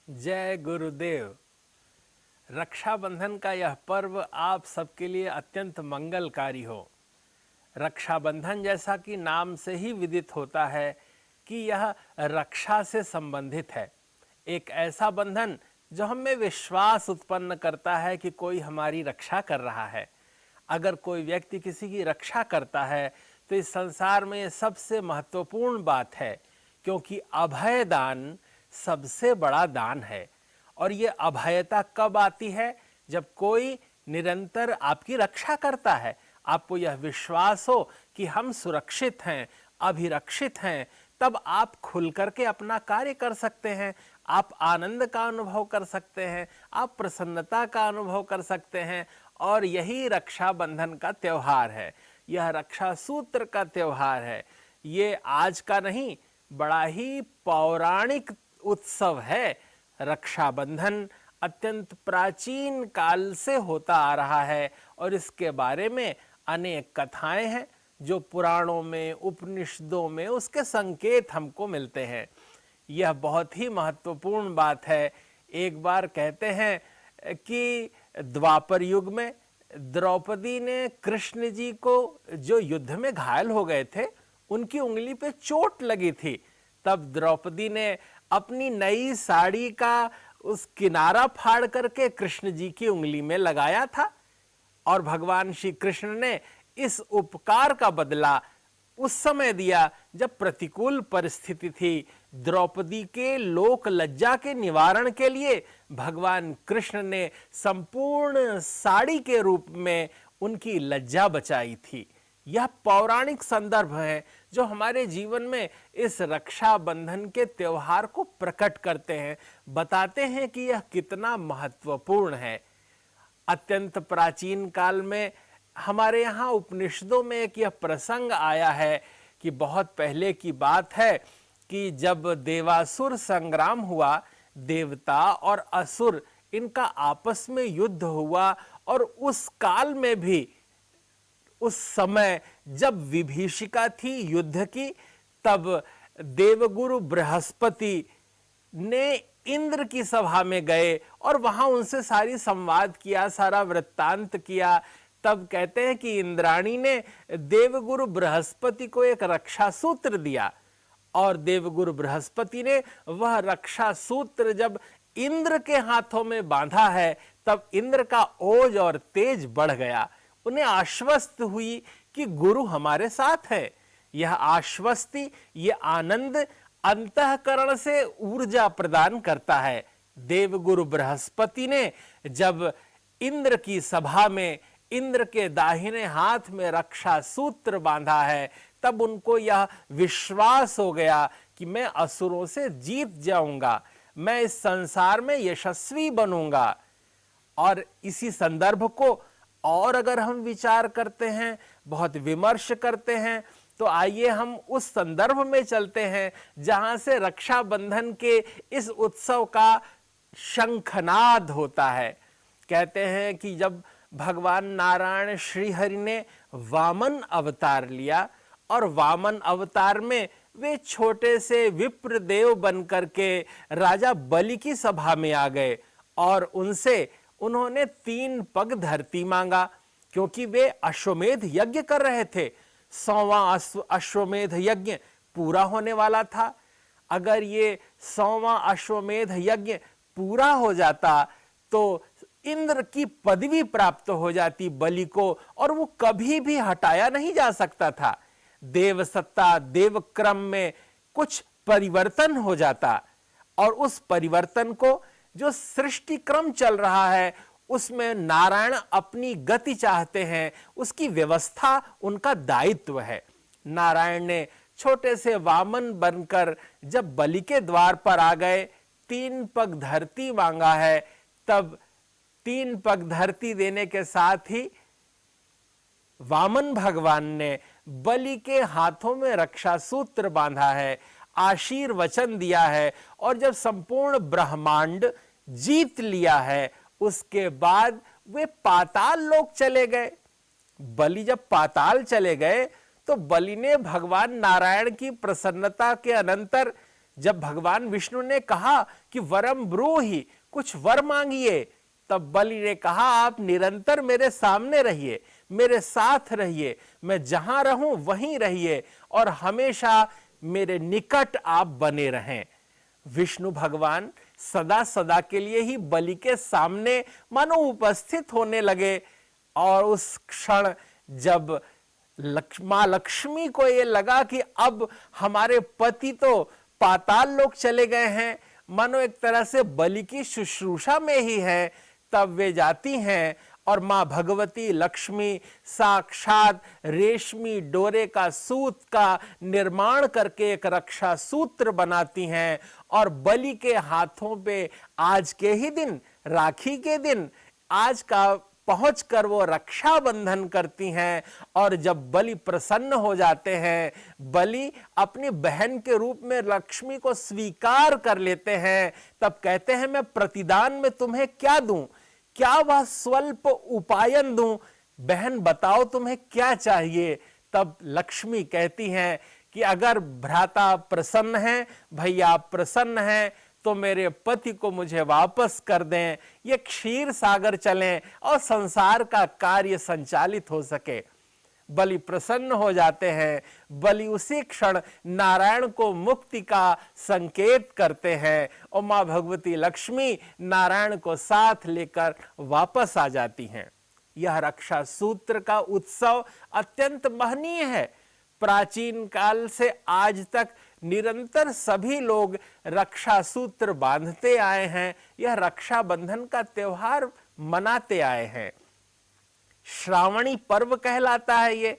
जय गुरुदेव। रक्षाबंधन का यह पर्व आप सबके लिए अत्यंत मंगलकारी हो। रक्षाबंधन जैसा कि नाम से ही विदित होता है कि यह रक्षा से संबंधित है। एक ऐसा बंधन जो हमें विश्वास उत्पन्न करता है कि कोई हमारी रक्षा कर रहा है। अगर कोई व्यक्ति किसी की रक्षा करता है तो इस संसार में सबसे महत्वपूर्ण बात है, क्योंकि अभय दान सबसे बड़ा दान है। और ये अभयता कब आती है? जब कोई निरंतर आपकी रक्षा करता है, आपको यह विश्वास हो कि हम सुरक्षित हैं, अभिरक्षित हैं, तब आप खुल करके अपना कार्य कर सकते हैं। आप आनंद का अनुभव कर सकते हैं, आप प्रसन्नता का अनुभव कर सकते हैं। और यही रक्षाबंधन का त्योहार है, यह रक्षा सूत्र का त्योहार है। ये आज का नहीं, बड़ा ही पौराणिक उत्सव है। रक्षाबंधन अत्यंत प्राचीन काल से होता आ रहा है और इसके बारे में अनेक कथाएं हैं जो पुराणों में, उपनिषदों में उसके संकेत हमको मिलते हैं। यह बहुत ही महत्वपूर्ण बात है। एक बार कहते हैं कि द्वापर युग में द्रौपदी ने कृष्ण जी को, जो युद्ध में घायल हो गए थे, उनकी उंगली पे चोट लगी थी। तब द्रौपदी ने अपनी नई साड़ी का उस किनारा फाड़ करके कृष्ण जी की उंगली में लगाया था और भगवान श्री कृष्ण ने इस उपकार का बदला उस समय दिया जब प्रतिकूल परिस्थिति थी। द्रौपदी के लोक लज्जा के निवारण के लिए भगवान कृष्ण ने संपूर्ण साड़ी के रूप में उनकी लज्जा बचाई थी। यह पौराणिक संदर्भ है जो हमारे जीवन में इस रक्षाबंधन के त्योहार को प्रकट करते हैं, बताते हैं कि यह कितना महत्वपूर्ण है। अत्यंत प्राचीन काल में हमारे यहाँ उपनिषदों में एक यह प्रसंग आया है कि बहुत पहले की बात है कि जब देवासुर संग्राम हुआ, देवता और असुर इनका आपस में युद्ध हुआ। और उस काल में भी, उस समय जब विभीषिका थी युद्ध की, तब देवगुरु बृहस्पति ने इंद्र की सभा में गए और वहां उनसे सारी संवाद किया, सारा वृत्तांत किया। तब कहते हैं कि इंद्राणी ने देवगुरु बृहस्पति को एक रक्षा सूत्र दिया और देवगुरु बृहस्पति ने वह रक्षा सूत्र जब इंद्र के हाथों में बांधा है, तब इंद्र का ओज और तेज बढ़ गया। उन्हें आश्वस्त हुई कि गुरु हमारे साथ है। यह आश्वस्ति, यह आनंद अंतःकरण से ऊर्जा प्रदान करता है। देवगुरु बृहस्पति ने जब इंद्र की सभा में इंद्र के दाहिने हाथ में रक्षा सूत्र बांधा है, तब उनको यह विश्वास हो गया कि मैं असुरों से जीत जाऊंगा, मैं इस संसार में यशस्वी बनूंगा। और इसी संदर्भ को और अगर हम विचार करते हैं, बहुत विमर्श करते हैं, तो आइए हम उस संदर्भ में चलते हैं जहां से रक्षाबंधन के इस उत्सव का शंखनाद होता है। कहते हैं कि जब भगवान नारायण श्रीहरि ने वामन अवतार लिया और वामन अवतार में वे छोटे से विप्र देव बनकर के राजा बलि की सभा में आ गए और उनसे उन्होंने 3 पग धरती मांगा, क्योंकि वे अश्वमेध यज्ञ कर रहे थे। 100वां अश्वमेध यज्ञ पूरा होने वाला था। अगर ये 100वां अश्वमेध यज्ञ पूरा हो जाता तो इंद्र की पदवी प्राप्त हो जाती बलि को, और वो कभी भी हटाया नहीं जा सकता था। देव सत्ता, देव क्रम में कुछ परिवर्तन हो जाता और उस परिवर्तन को, जो सृष्टि क्रम चल रहा है, उसमें नारायण अपनी गति चाहते हैं, उसकी व्यवस्था उनका दायित्व है। नारायण ने छोटे से वामन बनकर जब बलि के द्वार पर आ गए, 3 पग धरती मांगा है, तब 3 पग धरती देने के साथ ही वामन भगवान ने बलि के हाथों में रक्षा सूत्र बांधा है, आशीर्वचन दिया है। और जब संपूर्ण ब्रह्मांड जीत लिया है, उसके बाद वे पाताल लोक चले गए। बलि जब पाताल चले गए तो बलि ने भगवान नारायण की प्रसन्नता के अनंतर जब भगवान विष्णु ने कहा कि वरम ब्रूहि, कुछ वर मांगिए, तब बलि ने कहा आप निरंतर मेरे सामने रहिए, मेरे साथ रहिए, मैं जहां रहूं वहीं रहिए और हमेशा मेरे निकट आप बने रहें। विष्णु भगवान सदा सदा के लिए ही बलि के सामने मानो उपस्थित होने लगे और उस क्षण जब मां लक्ष्मी को ये लगा कि अब हमारे पति तो पाताल लोक चले गए हैं, मानो एक तरह से बलि की शुश्रूषा में ही है, तब वे जाती हैं और मां भगवती लक्ष्मी साक्षात रेशमी डोरे का सूत का निर्माण करके एक रक्षा सूत्र बनाती हैं और बलि के हाथों पे आज के ही दिन, राखी के दिन, आज का पहुंचकर वो रक्षा बंधन करती हैं। और जब बलि प्रसन्न हो जाते हैं, बलि अपनी बहन के रूप में लक्ष्मी को स्वीकार कर लेते हैं, तब कहते हैं मैं प्रतिदान में तुम्हें क्या दूं, क्या वह स्वल्प उपायन दूं, बहन बताओ तुम्हें क्या चाहिए। तब लक्ष्मी कहती हैं कि अगर भ्राता प्रसन्न है, भैया प्रसन्न है, तो मेरे पति को मुझे वापस कर दें, ये क्षीर सागर चलें और संसार का कार्य संचालित हो सके। बलि प्रसन्न हो जाते हैं। बलि उसी क्षण नारायण को मुक्ति का संकेत करते हैं और मां भगवती लक्ष्मी नारायण को साथ लेकर वापस आ जाती हैं। यह रक्षा सूत्र का उत्सव अत्यंत महनीय है। प्राचीन काल से आज तक निरंतर सभी लोग रक्षा सूत्र बांधते आए हैं, यह रक्षा बंधन का त्योहार मनाते आए हैं। श्रावणी पर्व कहलाता है ये,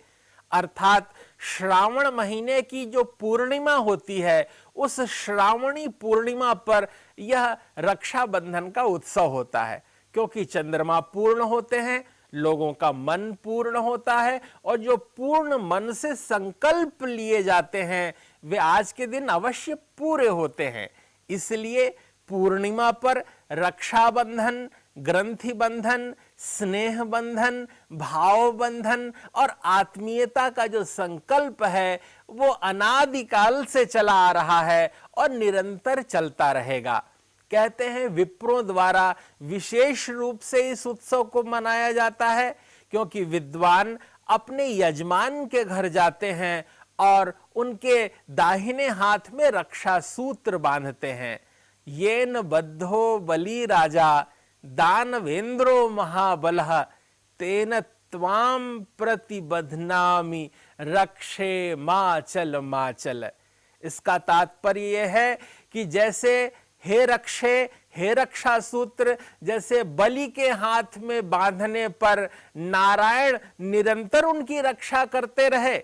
अर्थात श्रावण महीने की जो पूर्णिमा होती है, उस श्रावणी पूर्णिमा पर यह रक्षा बंधन का उत्सव होता है, क्योंकि चंद्रमा पूर्ण होते हैं, लोगों का मन पूर्ण होता है और जो पूर्ण मन से संकल्प लिए जाते हैं वे आज के दिन अवश्य पूरे होते हैं। इसलिए पूर्णिमा पर रक्षाबंधन, ग्रंथि बंधन, स्नेह बंधन, भाव बंधन और आत्मीयता का जो संकल्प है वो अनादिकाल से चला आ रहा है और निरंतर चलता रहेगा। कहते हैं विप्रों द्वारा विशेष रूप से इस उत्सव को मनाया जाता है, क्योंकि विद्वान अपने यजमान के घर जाते हैं और उनके दाहिने हाथ में रक्षा सूत्र बांधते हैं। येन बद्धो बलि राजा दानवेंद्रो महाबलः तेन त्वाम प्रतिबध्नामि रक्षे माचल माचल। इसका तात्पर्य यह है कि जैसे हे रक्षे, हे रक्षा सूत्र, जैसे बलि के हाथ में बांधने पर नारायण निरंतर उनकी रक्षा करते रहे,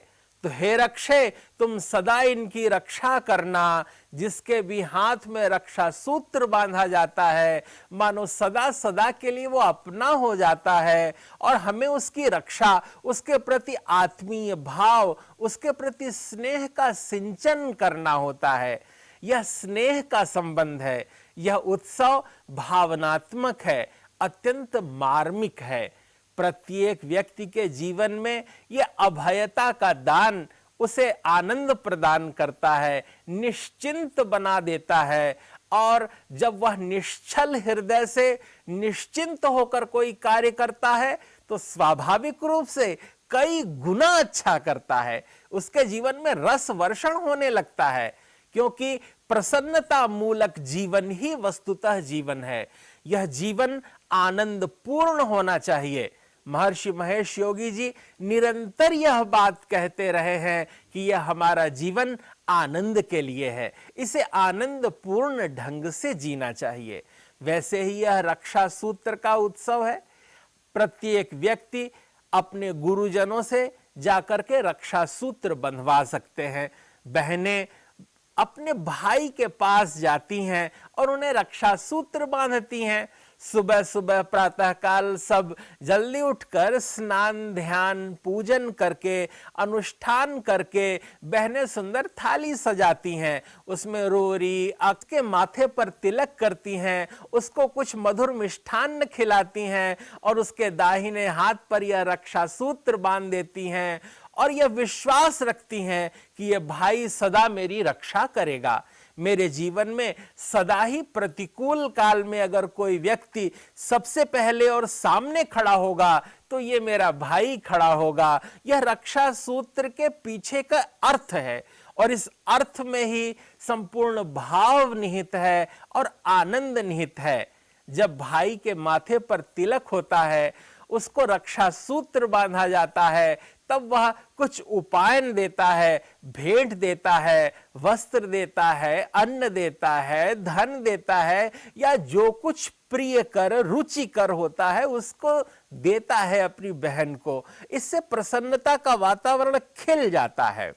तो हे रक्षे तुम सदा इनकी रक्षा करना। जिसके भी हाथ में रक्षा सूत्र बांधा जाता है मानो सदा सदा के लिए वो अपना हो जाता है और हमें उसकी रक्षा, उसके प्रति आत्मीय भाव, उसके प्रति स्नेह का सिंचन करना होता है। यह स्नेह का संबंध है, यह उत्सव भावनात्मक है, अत्यंत मार्मिक है। प्रत्येक व्यक्ति के जीवन में यह अभयता का दान उसे आनंद प्रदान करता है, निश्चिंत बना देता है और जब वह निश्चल हृदय से निश्चिंत होकर कोई कार्य करता है तो स्वाभाविक रूप से कई गुना अच्छा करता है, उसके जीवन में रस वर्षण होने लगता है, क्योंकि प्रसन्नता मूलक जीवन ही वस्तुतः जीवन है। यह जीवन आनंद पूर्ण होना चाहिए। महर्षि महेश योगी जी निरंतर यह बात कहते रहे हैं कि यह हमारा जीवन आनंद के लिए है, इसे आनंद पूर्ण ढंग से जीना चाहिए। वैसे ही यह रक्षा सूत्र का उत्सव है। प्रत्येक व्यक्ति अपने गुरुजनों से जाकर के रक्षा सूत्र बंधवा सकते हैं। बहनें अपने भाई के पास जाती हैं और उन्हें रक्षा सूत्र बांधती हैं। सुबह सुबह प्रातः काल सब जल्दी उठकर स्नान ध्यान पूजन करके अनुष्ठान करके बहनें सुंदर थाली सजाती हैं, उसमें रोरी अक्ष के माथे पर तिलक करती हैं, उसको कुछ मधुर मिष्ठान्न खिलाती हैं और उसके दाहिने हाथ पर यह रक्षा सूत्र बांध देती हैं और यह विश्वास रखती हैं कि यह भाई सदा मेरी रक्षा करेगा। मेरे जीवन में सदा ही प्रतिकूल काल में अगर कोई व्यक्ति सबसे पहले और सामने खड़ा होगा तो ये मेरा भाई खड़ा होगा। यह रक्षा सूत्र के पीछे का अर्थ है और इस अर्थ में ही संपूर्ण भाव निहित है और आनंद निहित है। जब भाई के माथे पर तिलक होता है, उसको रक्षा सूत्र बांधा जाता है, तब वह कुछ उपायन देता है, भेंट देता है, वस्त्र देता है, अन्न देता है, धन देता है या जो कुछ प्रिय कर रुचिकर होता है उसको देता है अपनी बहन को। इससे प्रसन्नता का वातावरण खिल जाता है।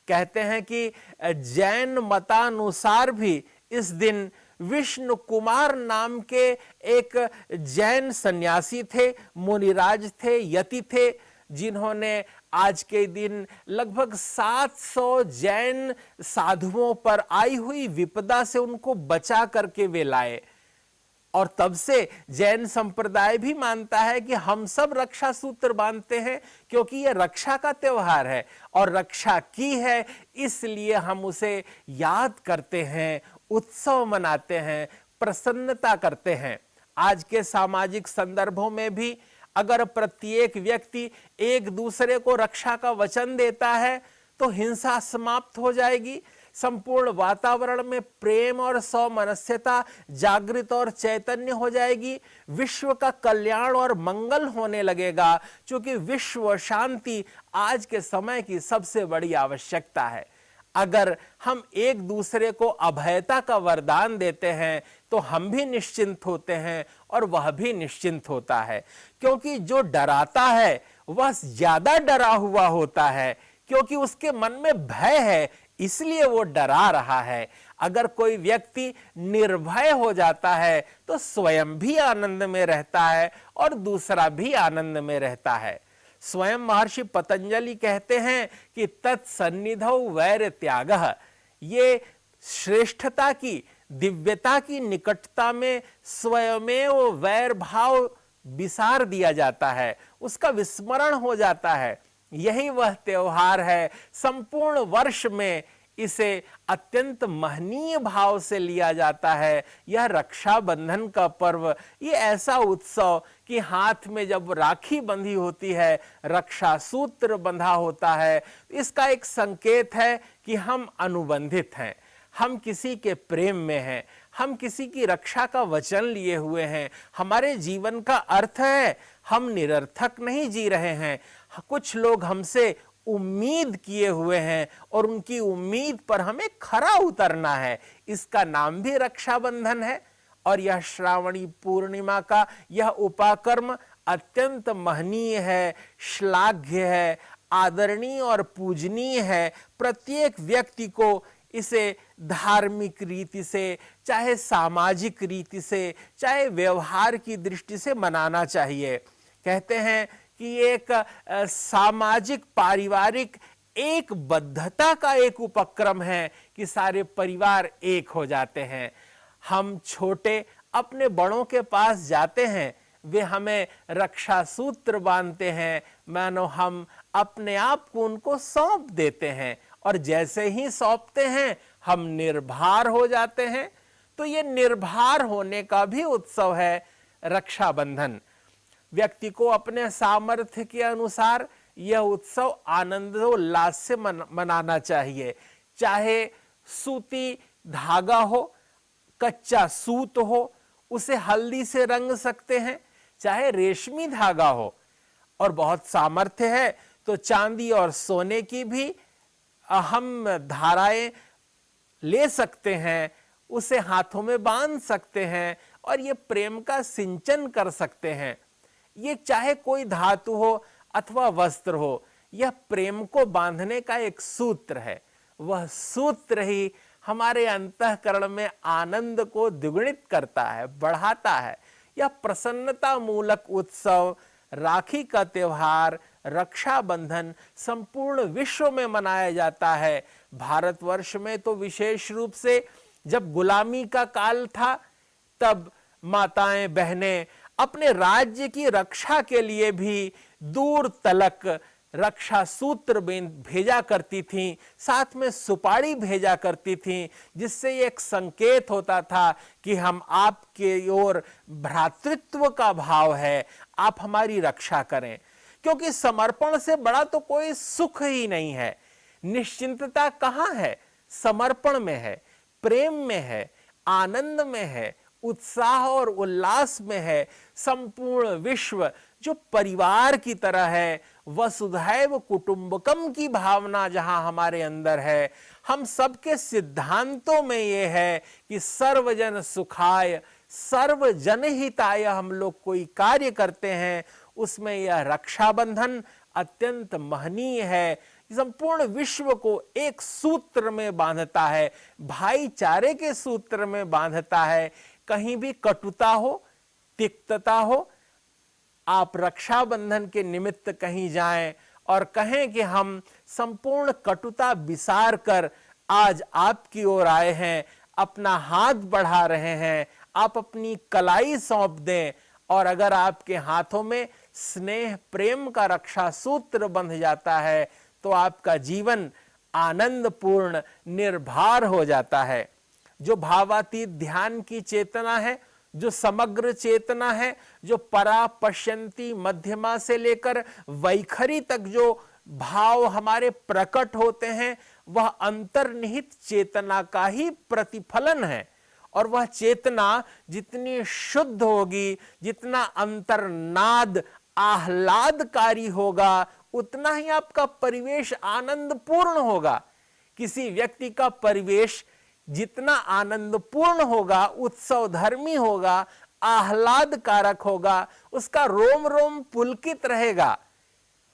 कहते हैं कि जैन मतानुसार भी इस दिन विष्णु कुमार नाम के एक जैन सन्यासी थे, मुनिराज थे, यति थे, जिन्होंने आज के दिन लगभग 700 जैन साधुओं पर आई हुई विपदा से उनको बचा करके वे लाए। और तब से जैन संप्रदाय भी मानता है कि हम सब रक्षा सूत्र बांधते हैं क्योंकि यह रक्षा का त्योहार है और रक्षा की है, इसलिए हम उसे याद करते हैं, उत्सव मनाते हैं, प्रसन्नता करते हैं। आज के सामाजिक संदर्भों में भी अगर प्रत्येक व्यक्ति एक दूसरे को रक्षा का वचन देता है तो हिंसा समाप्त हो जाएगी, संपूर्ण वातावरण में प्रेम और सौमनस्यता जागृत और चैतन्य हो जाएगी, विश्व का कल्याण और मंगल होने लगेगा, क्योंकि विश्व शांति आज के समय की सबसे बड़ी आवश्यकता है। अगर हम एक दूसरे को अभयता का वरदान देते हैं तो हम भी निश्चिंत होते हैं और वह भी निश्चिंत होता है, क्योंकि जो डराता है वह ज्यादा डरा हुआ होता है, क्योंकि उसके मन में भय है इसलिए वो डरा रहा है। अगर कोई व्यक्ति निर्भय हो जाता है तो स्वयं भी आनंद में रहता है और दूसरा भी आनंद में रहता है। स्वयं महर्षि पतंजलि कहते हैं कि तत्सन्निधौ वैर त्यागः, ये श्रेष्ठता की दिव्यता की निकटता में स्वयमेव वैर भाव विसार दिया जाता है, उसका विस्मरण हो जाता है। यही वह त्योहार है, संपूर्ण वर्ष में इसे अत्यंत महनीय भाव से लिया जाता है। यह रक्षाबंधन का पर्व, ये ऐसा उत्सव कि हाथ में जब राखी बंधी होती है, रक्षा सूत्र बंधा होता है, इसका एक संकेत है कि हम अनुबंधित हैं, हम किसी के प्रेम में हैं, हम किसी की रक्षा का वचन लिए हुए हैं। हमारे जीवन का अर्थ है हम निरर्थक नहीं जी रहे हैं। कुछ लोग हमसे उम्मीद किए हुए हैं और उनकी उम्मीद पर हमें खरा उतरना है, इसका नाम भी रक्षाबंधन है। और यह श्रावणी पूर्णिमा का यह उपाकर्म अत्यंत महनीय है, श्लाघ्य है, आदरणीय और पूजनीय है। प्रत्येक व्यक्ति को इसे धार्मिक रीति से, चाहे सामाजिक रीति से, चाहे व्यवहार की दृष्टि से मनाना चाहिए। कहते हैं कि एक सामाजिक पारिवारिक एक बद्धता का एक उपक्रम है कि सारे परिवार एक हो जाते हैं। हम छोटे अपने बड़ों के पास जाते हैं, वे हमें रक्षा सूत्र बांधते हैं, मानो हम अपने आप को उनको सौंप देते हैं और जैसे ही सौंपते हैं हम निर्भर हो जाते हैं। तो ये निर्भर होने का भी उत्सव है रक्षाबंधन। व्यक्ति को अपने सामर्थ्य के अनुसार यह उत्सव आनंदोल्लास से मनाना चाहिए। चाहे सूती धागा हो, कच्चा सूत हो, उसे हल्दी से रंग सकते हैं, चाहे रेशमी धागा हो, और बहुत सामर्थ्य है तो चांदी और सोने की भी हम धाराएं ले सकते हैं, उसे हाथों में बांध सकते हैं और ये प्रेम का सिंचन कर सकते हैं। ये चाहे कोई धातु हो अथवा वस्त्र हो, यह प्रेम को बांधने का एक सूत्र है। वह सूत्र ही हमारे अंतःकरण में आनंद को द्विगुणित करता है, बढ़ाता है। यह प्रसन्नता मूलक उत्सव राखी का त्योहार रक्षाबंधन संपूर्ण विश्व में मनाया जाता है। भारतवर्ष में तो विशेष रूप से जब गुलामी का काल था तब माताएं बहनें अपने राज्य की रक्षा के लिए भी दूर तलक रक्षा सूत्र भेजा करती थीं, साथ में सुपारी भेजा करती थीं, जिससे एक संकेत होता था कि हम आपके ओर भ्रातृत्व का भाव है, आप हमारी रक्षा करें। क्योंकि समर्पण से बड़ा तो कोई सुख ही नहीं है। निश्चिंतता कहाँ है? समर्पण में है, प्रेम में है, आनंद में है, उत्साह और उल्लास में है। संपूर्ण विश्व जो परिवार की तरह है, वसुधैव कुटुंबकम की भावना जहां हमारे अंदर है, हम सबके सिद्धांतों में ये है कि सर्वजन सुखाय सर्वजन हिताय हम लोग कोई कार्य करते हैं, उसमें यह रक्षाबंधन अत्यंत महनीय है। संपूर्ण विश्व को एक सूत्र में बांधता है, भाईचारे के सूत्र में बांधता है। कहीं भी कटुता हो, तिक्तता हो, आप रक्षाबंधन के निमित्त कहीं जाएं और कहें कि हम संपूर्ण कटुता विसार कर आज आपकी ओर आए हैं, अपना हाथ बढ़ा रहे हैं, आप अपनी कलाई सौंप दें। और अगर आपके हाथों में स्नेह प्रेम का रक्षा सूत्र बंध जाता है तो आपका जीवन आनंदपूर्ण निर्भर हो जाता है। जो भावातीत ध्यान की चेतना है, जो समग्र चेतना है, जो परा पश्यंती मध्यमा से लेकर वैखरी तक जो भाव हमारे प्रकट होते हैं, वह अंतर्निहित चेतना का ही प्रतिफलन है। और वह चेतना जितनी शुद्ध होगी, जितना अंतर्नाद आह्लादकारी होगा, उतना ही आपका परिवेश आनंदपूर्ण होगा। किसी व्यक्ति का परिवेश जितना आनंदपूर्ण होगा, उत्सव धर्मी होगा, आह्लादकारक होगा, उसका रोम रोम पुलकित रहेगा,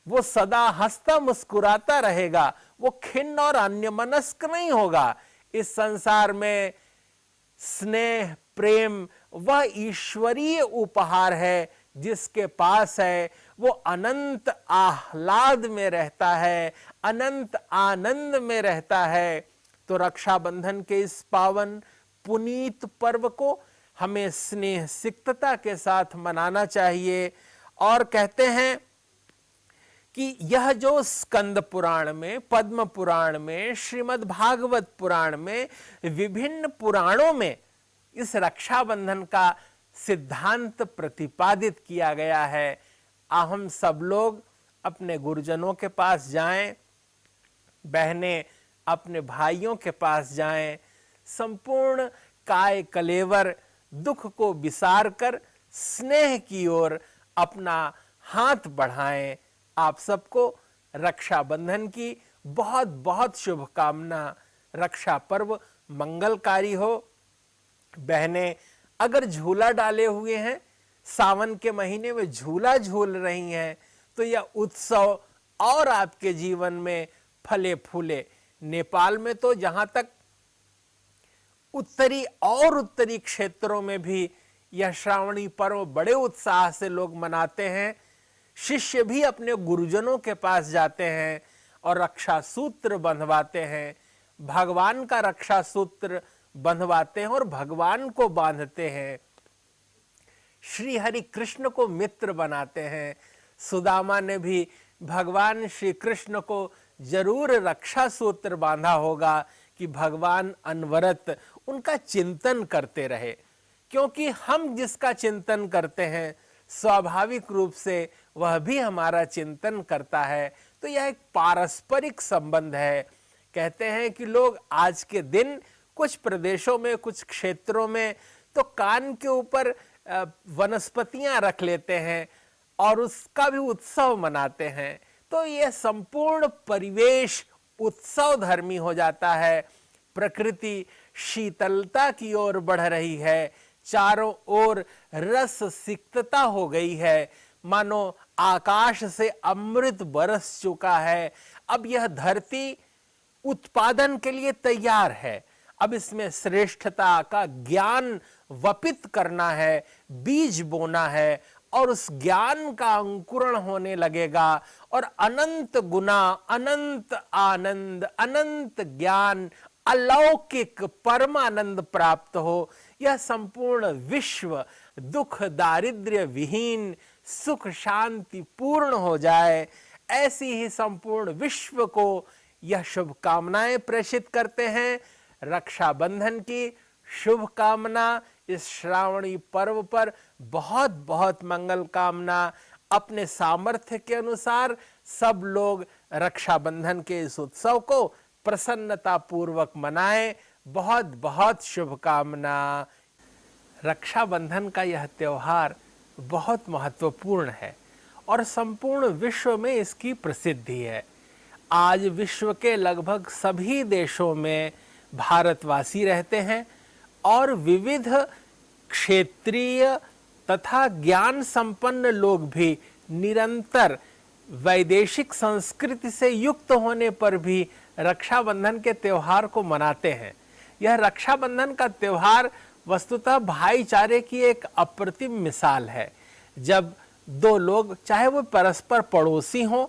वो सदा हंसता मुस्कुराता रहेगा, वो खिन्न और अन्यमनस्क नहीं होगा। इस संसार में स्नेह प्रेम वह ईश्वरीय उपहार है, जिसके पास है वो अनंत आह्लाद में रहता है, अनंत आनंद में रहता है। तो रक्षाबंधन के इस पावन पुनीत पर्व को हमें स्नेह सिक्तता के साथ मनाना चाहिए। और कहते हैं कि यह जो स्कंद पुराण में, पद्म पुराण में, श्रीमद् भागवत पुराण में, विभिन्न पुराणों में इस रक्षाबंधन का सिद्धांत प्रतिपादित किया गया है। हम सब लोग अपने गुरुजनों के पास जाएं, बहनें अपने भाइयों के पास जाएं, संपूर्ण काय कलेवर दुख को विसार कर स्नेह की ओर अपना हाथ बढ़ाएं। आप सबको रक्षाबंधन की बहुत बहुत शुभकामना। रक्षा पर्व मंगलकारी हो। बहनें अगर झूला डाले हुए हैं, सावन के महीने में झूला झूल रही हैं, तो यह उत्सव और आपके जीवन में फले फूले। नेपाल में तो जहां तक उत्तरी क्षेत्रों में भी यह श्रावणी पर्व बड़े उत्साह से लोग मनाते हैं। शिष्य भी अपने गुरुजनों के पास जाते हैं और रक्षा सूत्र बंधवाते हैं, भगवान का रक्षा सूत्र बंधवाते हैं और भगवान को बांधते हैं। श्री हरि कृष्ण को मित्र बनाते हैं। सुदामा ने भी भगवान श्री कृष्ण को जरूर रक्षा सूत्र बांधा होगा कि भगवान अनवरत उनका चिंतन करते रहे। क्योंकि हम जिसका चिंतन करते हैं, स्वाभाविक रूप से वह भी हमारा चिंतन करता है। तो यह एक पारस्परिक संबंध है। कहते हैं कि लोग आज के दिन कुछ प्रदेशों में, कुछ क्षेत्रों में तो कान के ऊपर वनस्पतियां रख लेते हैं और उसका भी उत्सव मनाते हैं। तो यह संपूर्ण परिवेश उत्सव धर्मी हो जाता है। प्रकृति शीतलता की ओर बढ़ रही है, चारों ओर रस सिक्तता हो गई है, मानो आकाश से अमृत बरस चुका है। अब यह धरती उत्पादन के लिए तैयार है। अब इसमें श्रेष्ठता का ज्ञान वपित करना है, बीज बोना है, और उस ज्ञान का अंकुरण होने लगेगा और अनंत गुना, अनंत आनंद, अनंत ज्ञान, अलौकिक परमानंद प्राप्त हो। यह संपूर्ण विश्व दुख दारिद्र्य विहीन, सुख शांति पूर्ण हो जाए, ऐसी ही संपूर्ण विश्व को यह शुभकामनाएं प्रेषित करते हैं। रक्षाबंधन की शुभकामना इस श्रावणी पर्व पर बहुत बहुत मंगल कामना। अपने सामर्थ्य के अनुसार सब लोग रक्षाबंधन के इस उत्सव को प्रसन्नता पूर्वक मनाएं। बहुत बहुत शुभकामना। रक्षाबंधन का यह त्योहार बहुत महत्वपूर्ण है और संपूर्ण विश्व में इसकी प्रसिद्धि है। आज विश्व के लगभग सभी देशों में भारतवासी रहते हैं और विविध क्षेत्रीय तथा ज्ञान संपन्न लोग भी निरंतर वैदेशिक संस्कृति से युक्त होने पर भी रक्षाबंधन के त्योहार को मनाते हैं। यह रक्षाबंधन का त्योहार वस्तुतः भाईचारे की एक अप्रतिम मिसाल है। जब दो लोग, चाहे वो परस्पर पड़ोसी हों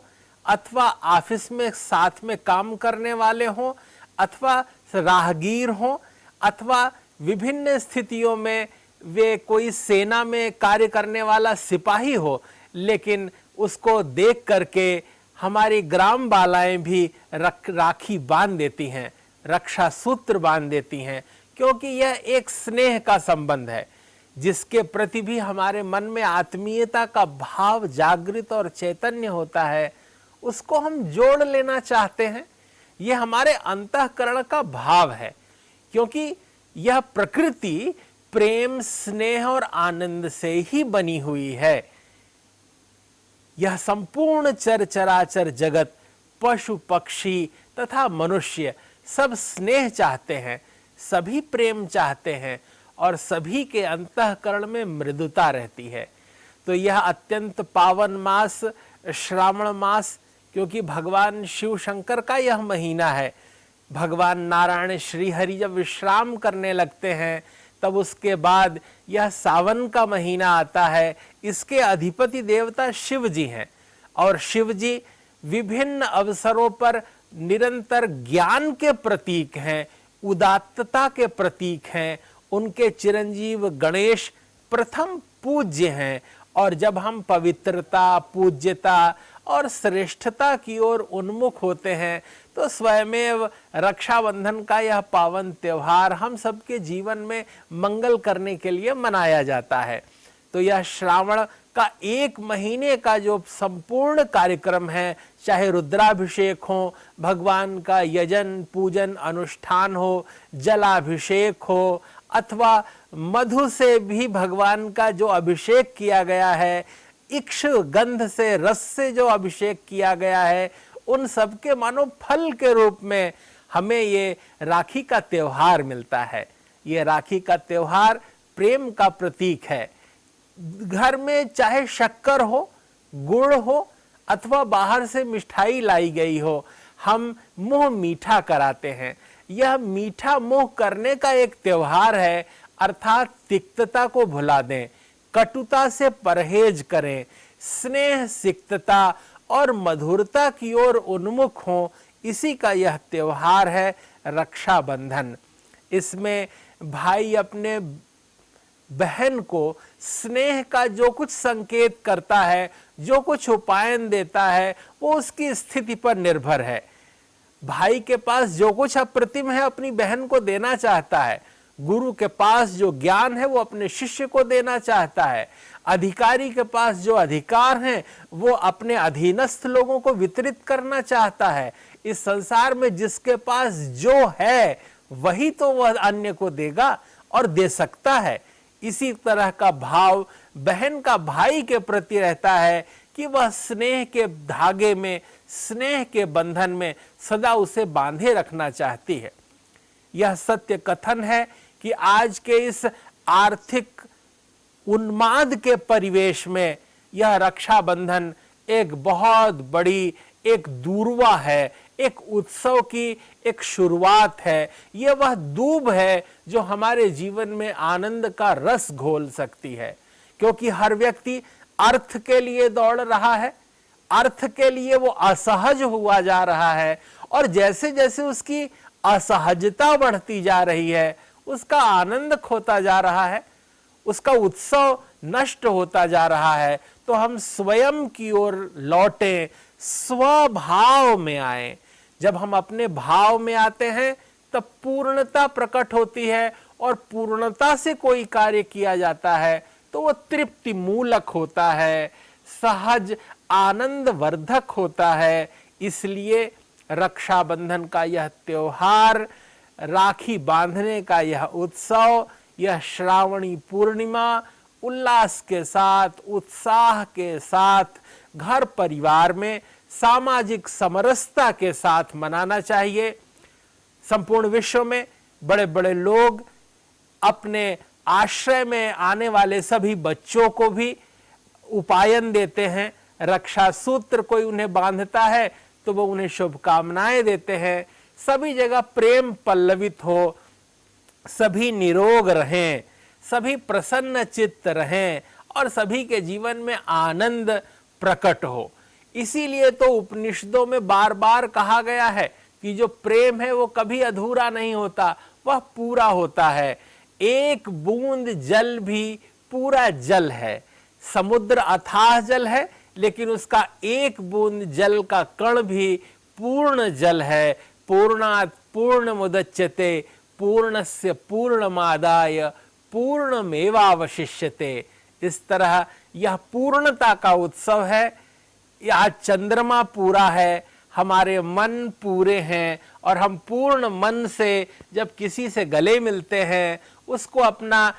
अथवा ऑफिस में साथ में काम करने वाले हों अथवा राहगीर हों अथवा विभिन्न स्थितियों में वे कोई सेना में कार्य करने वाला सिपाही हो, लेकिन उसको देख करके हमारी ग्राम बालाएं भी राखी बांध देती हैं, रक्षा सूत्र बांध देती हैं, क्योंकि यह एक स्नेह का संबंध है जिसके प्रति भी हमारे मन में आत्मीयता का भाव जागृत और चैतन्य होता है, उसको हम जोड़ लेना चाहते हैं। यह हमारे अंतःकरण का भाव है, क्योंकि यह प्रकृति प्रेम, स्नेह और आनंद से ही बनी हुई है। यह संपूर्ण चराचर जगत, पशु पक्षी तथा मनुष्य सब स्नेह चाहते हैं, सभी प्रेम चाहते हैं और सभी के अंतःकरण में मृदुता रहती है। तो यह अत्यंत पावन मास श्रावण मास, क्योंकि भगवान शिव शंकर का यह महीना है। भगवान नारायण श्री हरि जब विश्राम करने लगते हैं तब उसके बाद यह सावन का महीना आता है। इसके अधिपति देवता शिव जी हैं और शिव जी विभिन्न अवसरों पर निरंतर ज्ञान के प्रतीक हैं, उदात्तता के प्रतीक हैं। उनके चिरंजीव गणेश प्रथम पूज्य हैं और जब हम पवित्रता, पूज्यता और श्रेष्ठता की ओर उन्मुख होते हैं तो स्वयमेव रक्षाबंधन का यह पावन त्योहार हम सबके जीवन में मंगल करने के लिए मनाया जाता है। तो यह श्रावण का एक महीने का जो संपूर्ण कार्यक्रम है, चाहे रुद्राभिषेक हो, भगवान का यजन पूजन अनुष्ठान हो, जलाभिषेक हो अथवा मधु से भी भगवान का जो अभिषेक किया गया है, इक्ष गंध से, रस से जो अभिषेक किया गया है, उन सब के मानो फल के रूप में हमें ये राखी का त्योहार मिलता है। ये राखी का त्योहार प्रेम का प्रतीक है। घर में चाहे शक्कर हो, गुड़ हो अथवा बाहर से मिठाई लाई गई हो, हम मुंह मीठा कराते हैं। यह मीठा मुंह करने का एक त्योहार है, अर्थात तिक्तता को भुला दें, कटुता से परहेज करें, स्नेह, सिक्तता और मधुरता की ओर उन्मुख हों। इसी का यह त्योहार है रक्षाबंधन। इसमें भाई अपने बहन को स्नेह का जो कुछ संकेत करता है, जो कुछ उपायन देता है, वो उसकी स्थिति पर निर्भर है। भाई के पास जो कुछ अप्रतिम है अपनी बहन को देना चाहता है। गुरु के पास जो ज्ञान है वो अपने शिष्य को देना चाहता है। अधिकारी के पास जो अधिकार हैं वो अपने अधीनस्थ लोगों को वितरित करना चाहता है। इस संसार में जिसके पास जो है वही तो वह अन्य को देगा और दे सकता है। इसी तरह का भाव बहन का भाई के प्रति रहता है कि वह स्नेह के धागे में, स्नेह के बंधन में सदा उसे बांधे रखना चाहती है। यह सत्य कथन है कि आज के इस आर्थिक उन्माद के परिवेश में यह रक्षाबंधन एक बहुत बड़ी, एक दूरवा है, एक उत्सव की एक शुरुआत है। यह वह दूब है जो हमारे जीवन में आनंद का रस घोल सकती है, क्योंकि हर व्यक्ति अर्थ के लिए दौड़ रहा है, अर्थ के लिए वो असहज हुआ जा रहा है, और जैसे जैसे उसकी असहजता बढ़ती जा रही है उसका आनंद खोता जा रहा है, उसका उत्सव नष्ट होता जा रहा है। तो हम स्वयं की ओर लौटें, स्वभाव में आए। जब हम अपने भाव में आते हैं तब पूर्णता प्रकट होती है, और पूर्णता से कोई कार्य किया जाता है तो वो तृप्ति मूलक होता है, सहज आनंद वर्धक होता है। इसलिए रक्षाबंधन का यह त्योहार, राखी बांधने का यह उत्सव, यह श्रावणी पूर्णिमा उल्लास के साथ, उत्साह के साथ घर परिवार में सामाजिक समरसता के साथ मनाना चाहिए। संपूर्ण विश्व में बड़े बड़े लोग अपने आश्रय में आने वाले सभी बच्चों को भी उपायन देते हैं। रक्षा सूत्र कोई उन्हें बांधता है तो वो उन्हें शुभकामनाएं देते हैं। सभी जगह प्रेम पल्लवित हो, सभी निरोग रहें, सभी प्रसन्न चित्त रहें, और सभी के जीवन में आनंद प्रकट हो। इसीलिए तो उपनिषदों में बार बार कहा गया है कि जो प्रेम है वो कभी अधूरा नहीं होता, वह पूरा होता है। एक बूंद जल भी पूरा जल है। समुद्र अथाह जल है, लेकिन उसका एक बूंद जल का कण भी पूर्ण जल है। पूर्णात् पूर्णमुदच्यते पूर्णस्य पूर्णमादाय पूर्णमेवावशिष्यते। इस तरह यह पूर्णता का उत्सव है। यह चंद्रमा पूरा है, हमारे मन पूरे हैं, और हम पूर्ण मन से जब किसी से गले मिलते हैं, उसको अपना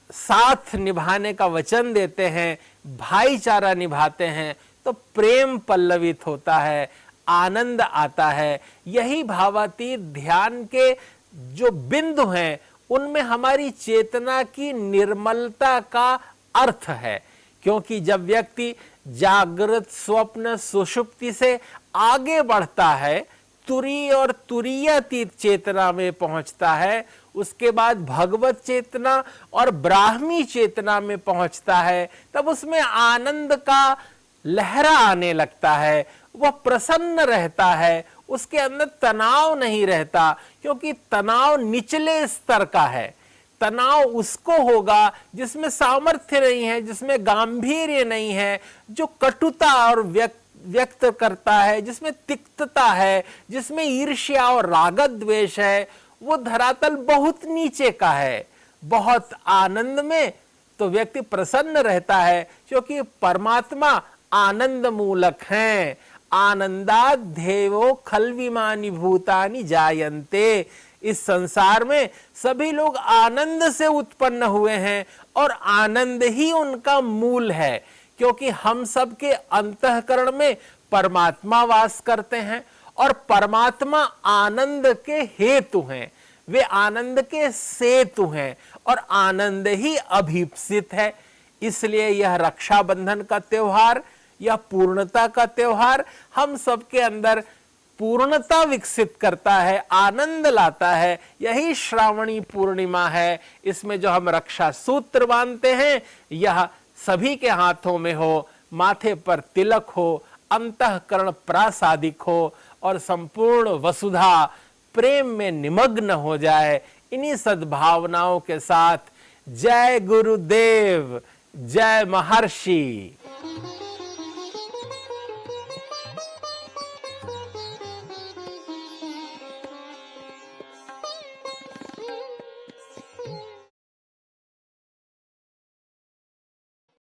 साथ निभाने का वचन देते हैं, भाईचारा निभाते हैं, तो प्रेम पल्लवित होता है, आनंद आता है। यही भावातीत ध्यान के जो बिंदु हैं उनमें हमारी चेतना की निर्मलता का अर्थ है। क्योंकि जब व्यक्ति जागृत, स्वप्न, सुषुप्ति से आगे बढ़ता है, तुरीय और तुरीयातीत चेतना में पहुंचता है, उसके बाद भगवत चेतना और ब्राह्मी चेतना में पहुंचता है, तब उसमें आनंद का लहरा आने लगता है। वह प्रसन्न रहता है, उसके अंदर तनाव नहीं रहता, क्योंकि तनाव निचले स्तर का है। तनाव उसको होगा जिसमें सामर्थ्य नहीं है, जिसमें गांभीर्य नहीं है, जो कटुता और व्यक्त करता है, जिसमें तिक्तता है, जिसमें ईर्ष्या और राग द्वेष है। वो धरातल बहुत नीचे का है। बहुत आनंद में तो व्यक्ति प्रसन्न रहता है, क्योंकि परमात्मा आनंद मूलक हैं। आनंदाद देवो खल्विमानि भूतानि जायन्ते। इस संसार में सभी लोग आनंद से उत्पन्न हुए हैं, और आनंद ही उनका मूल है। क्योंकि हम सब के अंतःकरण में परमात्मा वास करते हैं, और परमात्मा आनंद के हेतु हैं, वे आनंद के सेतु हैं, और आनंद ही अभीप्सित है। इसलिए यह रक्षाबंधन का त्योहार, यह पूर्णता का त्योहार हम सबके अंदर पूर्णता विकसित करता है, आनंद लाता है। यही श्रावणी पूर्णिमा है। इसमें जो हम रक्षा सूत्र बांधते हैं, यह सभी के हाथों में हो, माथे पर तिलक हो, अंतःकरण प्रासादिक हो, और संपूर्ण वसुधा प्रेम में निमग्न हो जाए। इन्हीं सद्भावनाओं के साथ जय गुरुदेव, जय महर्षि।